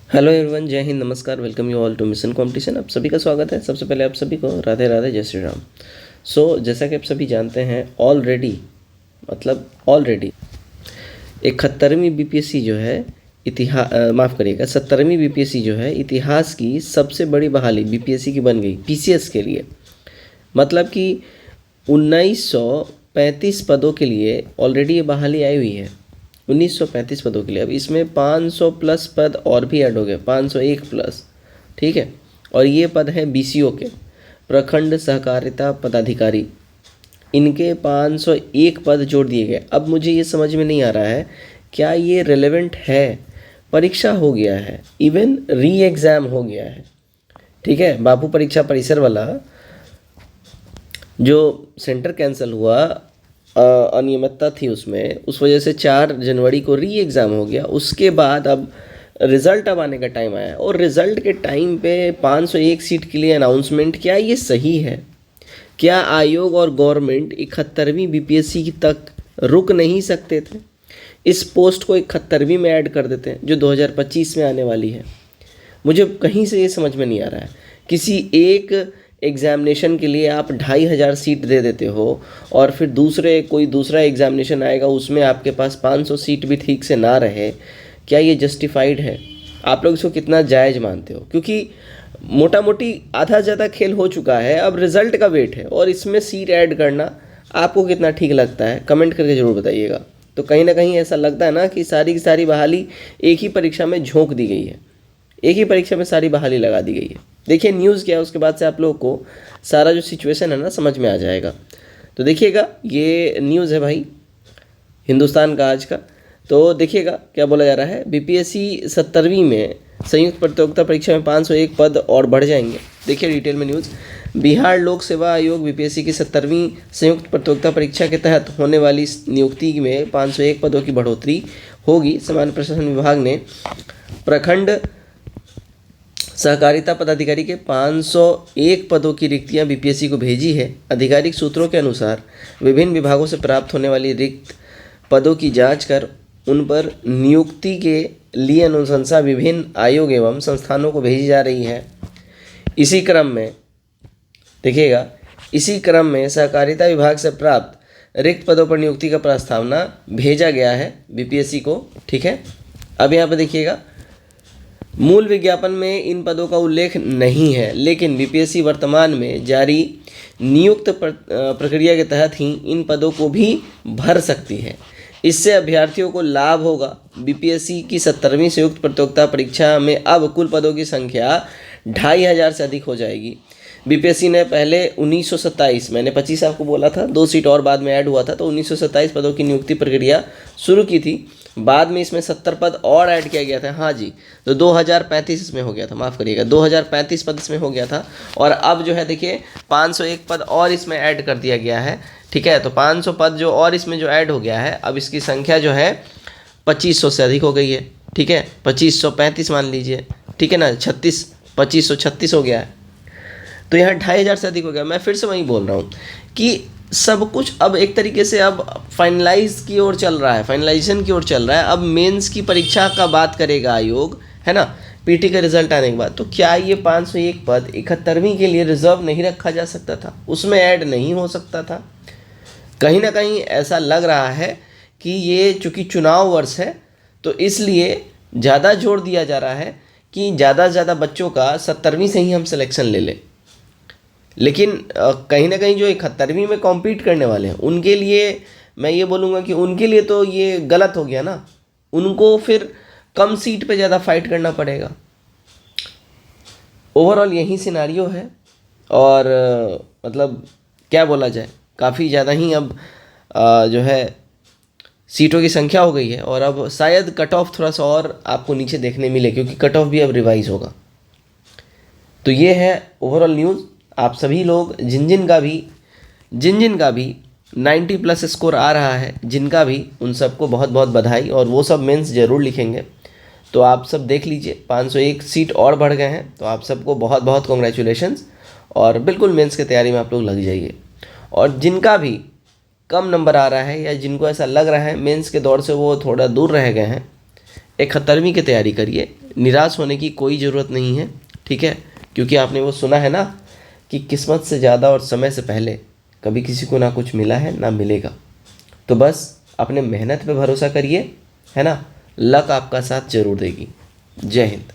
Hello everyone, Jai Hind, नमस्कार, welcome you all to mission competition. आप सभी का स्वागत है। सबसे पहले आप सभी को राधे राधे, जय श्री राम। जैसा कि आप सभी जानते हैं, ऑलरेडी 71वीं बीपीएससी जो है माफ़ करिएगा, 70वीं बीपीएससी जो है इतिहास की सबसे बड़ी बहाली बीपीएससी की बन गई पीसीएस के लिए। मतलब कि 1935 पदों के लिए ऑलरेडी ये बहाली आई हुई है। 1935 पदों के लिए। अब इसमें 500 प्लस पद और भी ऐड हो गए, 501 प्लस, ठीक है। और ये पद हैं बीसीओ के, प्रखंड सहकारिता पदाधिकारी। इनके 501 पद जोड़ दिए गए। अब मुझे ये समझ में नहीं आ रहा है, क्या ये रेलेवेंट है? परीक्षा हो गया है, इवन री एग्ज़ाम हो गया है, ठीक है। बापू परीक्षा परिसर वाला जो सेंटर कैंसिल हुआ, अनियमितता थी उसमें, उस वजह से 4 जनवरी को री एग्ज़ाम हो गया। उसके बाद अब रिज़ल्ट आने का टाइम आया, और रिज़ल्ट के टाइम पे 501 सीट के लिए अनाउंसमेंट, क्या ये सही है? क्या आयोग और गवर्नमेंट 71वीं बीपीएससी तक रुक नहीं सकते थे? इस पोस्ट को 71वीं में ऐड कर देते हैं, जो 2025 में आने वाली है। मुझे कहीं से ये समझ में नहीं आ रहा है। किसी एक एग्ज़ामिनेशन के लिए आप 2500 सीट दे देते हो, और फिर कोई दूसरा एग्ज़ामिनेशन आएगा, उसमें आपके पास 500 सीट भी ठीक से ना रहे। क्या ये जस्टिफाइड है? आप लोग इसको कितना जायज़ मानते हो? क्योंकि मोटा मोटी आधा ज़्यादा खेल हो चुका है, अब रिज़ल्ट का वेट है, और इसमें सीट ऐड करना आपको कितना ठीक लगता है? कमेंट करके ज़रूर बताइएगा। तो कहीं ना कहीं ऐसा लगता है ना कि सारी की सारी बहाली एक ही परीक्षा में झोंक दी गई है, एक ही परीक्षा में सारी बहाली लगा दी गई है। देखिए न्यूज़ क्या है, उसके बाद से आप लोगों को सारा जो सिचुएशन है ना समझ में आ जाएगा। तो देखिएगा, ये न्यूज़ है भाई हिंदुस्तान का आज का। तो देखिएगा क्या बोला जा रहा है। बीपीएससी 70वीं में संयुक्त प्रतियोगिता परीक्षा में 501 पद और बढ़ जाएंगे। देखिए डिटेल में न्यूज़। बिहार लोक सेवा आयोग बीपीएससी की 70वीं संयुक्त प्रतियोगिता परीक्षा के तहत होने वाली नियुक्ति में 501 पदों की बढ़ोतरी होगी। सामान्य प्रशासन विभाग ने प्रखंड सहकारिता पदाधिकारी के 501 पदों की रिक्तियां बीपीएससी को भेजी है। आधिकारिक सूत्रों के अनुसार विभिन्न विभागों से प्राप्त होने वाली रिक्त पदों की जांच कर उन पर नियुक्ति के लिए अनुशंसा विभिन्न आयोग एवं संस्थानों को भेजी जा रही है। इसी क्रम में सहकारिता विभाग से प्राप्त रिक्त पदों पर नियुक्ति का प्रस्तावना भेजा गया है बीपीएससी को, ठीक है। अब यहाँ पर देखिएगा, मूल विज्ञापन में इन पदों का उल्लेख नहीं है, लेकिन बीपीएससी वर्तमान में जारी नियुक्त प्रक्रिया के तहत ही इन पदों को भी भर सकती है। इससे अभ्यर्थियों को लाभ होगा। बीपीएससी की 70वीं संयुक्त प्रतियोगिता परीक्षा में अब कुल पदों की संख्या 2500 से अधिक हो जाएगी। बीपीएससी ने पहले 1927, मैंने 25 आपको बोला था, 2 सीट और बाद में ऐड हुआ था, तो 1927 पदों की नियुक्ति प्रक्रिया शुरू की थी। बाद में इसमें 70 पद और ऐड किया गया था, हाँ जी। तो 2035 इसमें हो गया था, माफ़ करिएगा, 2035 पद इसमें हो गया था। और अब जो है देखिए 501 पद और इसमें ऐड कर दिया गया है, ठीक है। तो 500 पद जो और इसमें जो ऐड हो गया है, अब इसकी संख्या जो है 2500 से अधिक हो गई है, ठीक है। 2535 मान लीजिए, ठीक है ना। 2536 हो गया है। तो यहाँ 2500 से अधिक हो गया। मैं फिर से वही बोल रहा हूँ कि सब कुछ अब एक तरीके से अब फाइनलाइजेशन की ओर चल रहा है। अब मेंस की परीक्षा का बात करेगा आयोग, है ना, पीटी का रिजल्ट आने के बाद। तो क्या ये 501 पद 71वीं के लिए रिजर्व नहीं रखा जा सकता था? उसमें ऐड नहीं हो सकता था? कहीं ना कहीं ऐसा लग रहा है कि ये चूँकि चुनाव वर्ष है, तो इसलिए ज़्यादा जोर दिया जा रहा है कि ज़्यादा से ज़्यादा बच्चों का 70वीं से ही हम सिलेक्शन ले लें। लेकिन कहीं ना कहीं जो 71वीं में कॉम्पीट करने वाले हैं, उनके लिए मैं ये बोलूँगा कि उनके लिए तो ये गलत हो गया ना। उनको फिर कम सीट पे ज़्यादा फाइट करना पड़ेगा। ओवरऑल यही सिनारियो है। और मतलब क्या बोला जाए, काफ़ी ज़्यादा ही अब जो है सीटों की संख्या हो गई है, और अब शायद कट ऑफ थोड़ा सा और आपको नीचे देखने मिले, क्योंकि कट ऑफ भी अब रिवाइज होगा। तो ये है ओवरऑल न्यूज़। आप सभी लोग जिन जिन का भी 90 प्लस स्कोर आ रहा है, जिनका भी, उन सबको बहुत बहुत बधाई। और वो सब मेंस ज़रूर लिखेंगे। तो आप सब देख लीजिए, 501 सीट और बढ़ गए हैं, तो आप सबको बहुत बहुत कॉन्ग्रेचुलेशंस। और बिल्कुल मेंस की तैयारी में आप लोग लग जाइए। और जिनका भी कम नंबर आ रहा है, या जिनको ऐसा लग रहा है मेंस के दौर से वो थोड़ा दूर रह गए हैं, 71वीं की तैयारी करिए, निराश होने की कोई ज़रूरत नहीं है, ठीक है, क्योंकि आपने वो सुना है ना कि किस्मत से ज़्यादा और समय से पहले कभी किसी को ना कुछ मिला है ना मिलेगा। तो बस अपने मेहनत पे भरोसा करिए, है ना, लक आपका साथ जरूर देगी। जय हिंद।